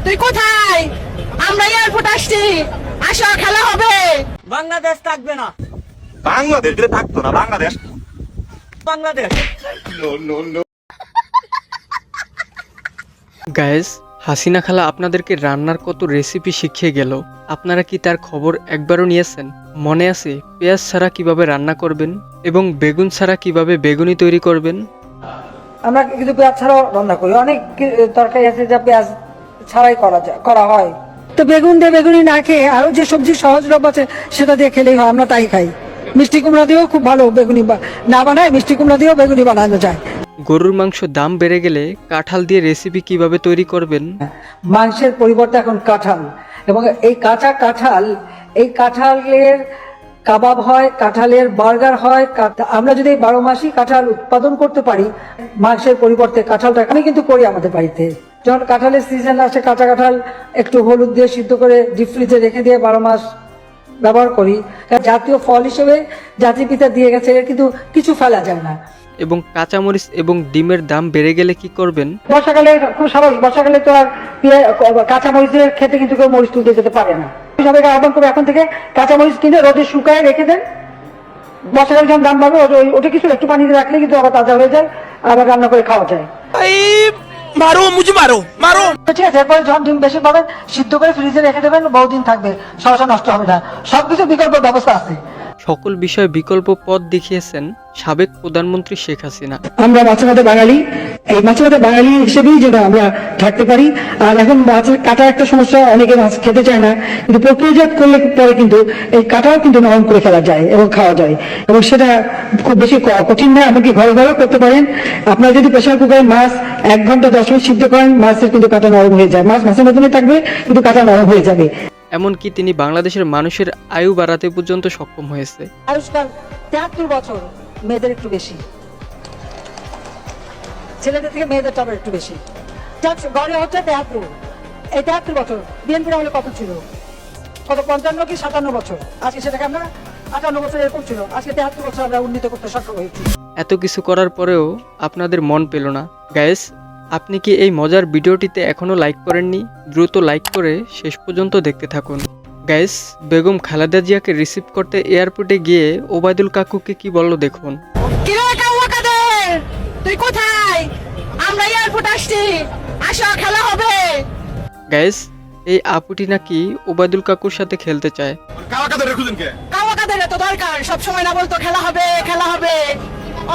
তুই কোথায়? আমরা এয়ারপোর্ট আসছি, আসো খেলা হবে। বাংলাদেশ থাকবে না। বাংলাদেশ থাকতো না, বাংলাদেশ বাংলাদেশ গাইস, হাসিনা খালা আপনাদেরকে রান্নার কত রেসিপি শিখিয়ে গেল। আপনারা কি তার খবর একবারও নিয়েছেন? মনে আছে পেঁয়াজ ছাড়া কিভাবে রান্না করবেন এবং বেগুন ছাড়া কিভাবে বেগুনি তৈরি করবেন? আমরা কিন্তু পেঁয়াজ ছাড়াও রান্না করি, অনেক তরকারি আছে যা পেঁয়াজ ছাড়াই করা হয়। তো বেগুন দিয়ে বেগুনি না খেয়ে আরো যে সবজি সহজলভ্য আছে সেটা দিয়ে খেলেই হয়, আমরা তাই খাই। মিষ্টি কুমড়া দিয়েও খুব ভালো বেগুনি না বানায়, মিষ্টি কুমড়া দিয়েও বেগুনি বানানো যায়। গরুর মাংস দাম বেড়ে গেলে কাঁঠাল দিয়ে রেসিপি কিভাবে তৈরি করবেন? মাংসের পরিবর্তে এখন কাঁঠাল, এবং এই কাঁচা কাঁঠাল, এই কাঁঠালের কাবাব হয়, কাঁঠালের বার্গার হয়। আমরা যদি 12 মাসই কাঁঠাল উৎপাদন করতে পারি, মাংসের পরিবর্তে কাঁঠালটা আমি কিন্তু করি আমাদের বাড়িতে। যখন কাঁঠালের সিজন আসে, কাঁচা কাঁঠাল একটু হলুদ দিয়ে সিদ্ধ করে ডিপ ফ্রিজে রেখে দিয়ে 12 মাস ব্যবহার করি। জাতীয় ফল হিসেবে জাতির পিতা দিয়ে গেছে, কিন্তু কিছু ফেলা যায় না। এবং কাঁচামরিচ এবং ডিমের দাম বেড়ে গেলে কি করবেন? বর্ষাকালে খুব স্বাভাবিক, বর্ষাকালে তো আর কাঁচামরিচের খেতে কিন্তু কেউ মরিচ তুলতে যেতে পারে না। সবাইকে আহ্বান করে এখন থেকে কাঁচামরিচ কিনে রোদে শুকায় রেখে দেন। বর্ষাকালে যখন দাম বাড়বে ওটা কিছু একটু পানিতে রাখলে কিন্তু আবার তাজা হয়ে যায়, আবার রান্না করে খাওয়া যায়। ঠিক আছে, এরপরে যখন ডিম বেশি পাবেন সিদ্ধ করে ফ্রিজে রেখে দেবেন, বহুদিন থাকবে, সহসা নষ্ট হবে না। সবকিছু বিকল্প ব্যবস্থা আছে। সকল বিষয়ে বিকল্প পথ দেখিয়েছেন সাবেক প্রধানমন্ত্রী শেখ হাসিনা। আমরা মাছে ভাতে বাঙালি, এই মাছে ভাতে বাঙালি হিসেবেই যেন আমরা থাকতে পারি। আর এখন মাছের কাটা একটা সমস্যা, অনেকে মাছ খেতে চায় না, কিন্তু প্রক্রিয়াজাত করলে পরে কিন্তু এই কাটাও কিন্তু নরম করে ফেলা যায় এবং খাওয়া যায়, এবং সেটা খুব বেশি কঠিন না। এমনকি ঘরে ঘরেও করতে পারেন। আপনারা যদি প্রেসার কুকারে মাছ 1 ঘন্টা 10 মিনিট সিদ্ধ করেন, মাছের কিন্তু কাটা নরম হয়ে যায়। মাছ মাছের মতনই থাকবে, কিন্তু কাটা নরম হয়ে যাবে। এমনকি তিনি বাংলাদেশের মানুষের আয়ু বাড়াতে পর্যন্ত সক্ষম হয়েছে। আয়ুষ্কাল 73 বছর, মেয়েদের একটু বেশি, ছেলেদের থেকে মেয়েদের টাকা একটু বেশি। গড়ে হচ্ছে 73, এই 73 বছর। বিএনপির আমলে কত ছিল? কত 55 কি 57 বছর? আজকে সেটাকে আমরা 58 বছর এরকম ছিল, আজকে 73 বছর আমরা উন্নীত করতে সক্ষম হয়েছি। এত কিছু করার পরেও আপনাদের মন পেল না। গাইস, আপনি কি এই মজার ভিডিওটিতে এখনো লাইক করেননি? দ্রুত লাইক করে শেষ পর্যন্ত দেখতে থাকুন। গাইস, বেগম খালেদা জিয়াকে রিসিভ করতে এয়ারপোর্টে গিয়ে ওবায়দুল কাকুকে কি বলল দেখুন। কিরে কাউয়া কাদের, তুই কোথায়? আমরা এয়ারপোর্ট আসছি, আসো খেলা হবে। গাইস, এই আপুটি নাকি ওবায়দুল কাকুর সাথে খেলতে চায়। কাউয়া কাদের এত দরকার? সব সময় না বলতো খেলা হবে খেলা হবে,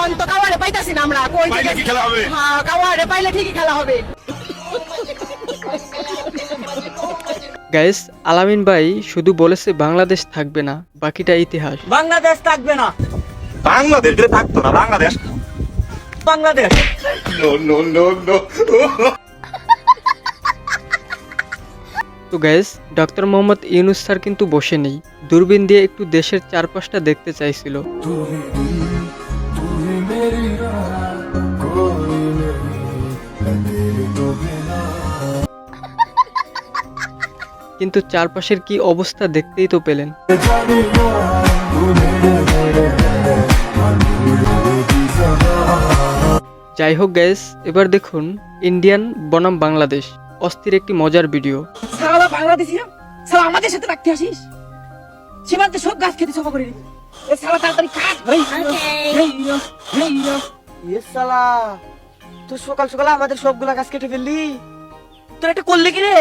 অন্ত কাওয়ারে পাইতাছি না আমরা। কই থেকে খেলা হবে? হ্যাঁ, কাওয়ারে পাইলে ঠিকই খেলা হবে। গাইস, আলামিন ভাই শুধু বলেছে বাংলাদেশ থাকবে না, বাকিটা ইতিহাস। বাংলাদেশ থাকবে না। বাংলাদেশ থাকতো না, বাংলাদেশ বাংলাদেশ তো guys, doctor Mohammad Yunus sir কিন্তু বসে নেই, দূরবীন দিয়ে একটু দেশের চারপাশটা দেখতে চাইছিল। কিন্তু চারপাশের কি অবস্থা দেখতেই তো পেলেন। যাই হোক গাইস, এবার দেখুন ইন্ডিয়ান বনাম বাংলাদেশ, অস্থির একটি মজার ভিডিও। সারা বাংলাদেশি সারা আমাদের সাথে রাখতে আসিস, সীমান্তে সব গাছ খেতে সফা করে দিবি। এ সারা তাড়াতাড়ি কাজ। শালা তুই সকাল সকাল আমাদের সবগুলা গাছ কেটে ফেললি, তোর একটা করলি কি রে?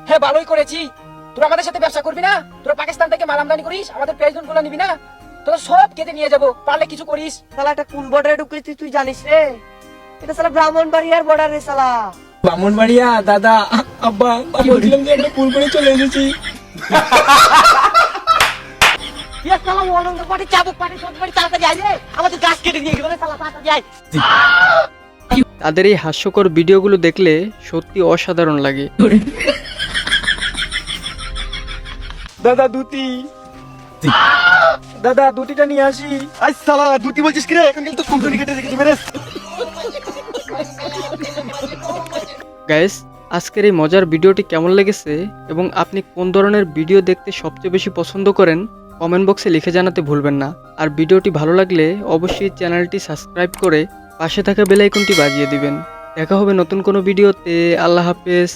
হ্যাঁ, ভালোই করেছি। তোরা আমাদের সাথে ব্যবসা করবি না? তোরা পাকিস্তান থেকে মাল আমদানি করিস, আমাদের প্রয়োজন গুলো নিবি না? তোরা সব কেটে নিয়ে যাবো, পারলে কিছু করিস। শালা এটা কোন বর্ডারে ঢুকলি তুই জানিস রে? এটা শালা ব্রাহ্মণবাড়িয়ার বর্ডার রে শালা। ব্রাহ্মণবাড়িয়া দাদা, আব্বা আমি বলছিলাম যে একটা পুল করে চলে এসেছি। আমাদের গাছ কেটে নিয়ে গেল শালা, তাড়াতাড়ি আয়। তাদের এই হাস্যকর ভিডিওগুলো দেখলে সত্যি অসাধারণ লাগে। দাদা দুটি, দাদা দুটিটা নিয়ে আসি। আই শালা দুটি বলছিস কি রে? এখন কিন্তু কোম্পানি কেটে রেখেছি মেরে। গাইস, আজকের এই মজার ভিডিওটি কেমন লেগেছে এবং আপনি কোন ধরনের ভিডিও দেখতে সবচেয়ে বেশি পছন্দ করেন কমেন্ট বক্সে লিখে জানাতে ভুলবেন না। আর ভিডিওটি ভালো লাগলে অবশ্যই চ্যানেলটি সাবস্ক্রাইব করে পাশে থাকা বেল আইকনটি বাজিয়ে দিবেন। দেখা হবে নতুন কোনো ভিডিওতে। আল্লাহ হাফেজ।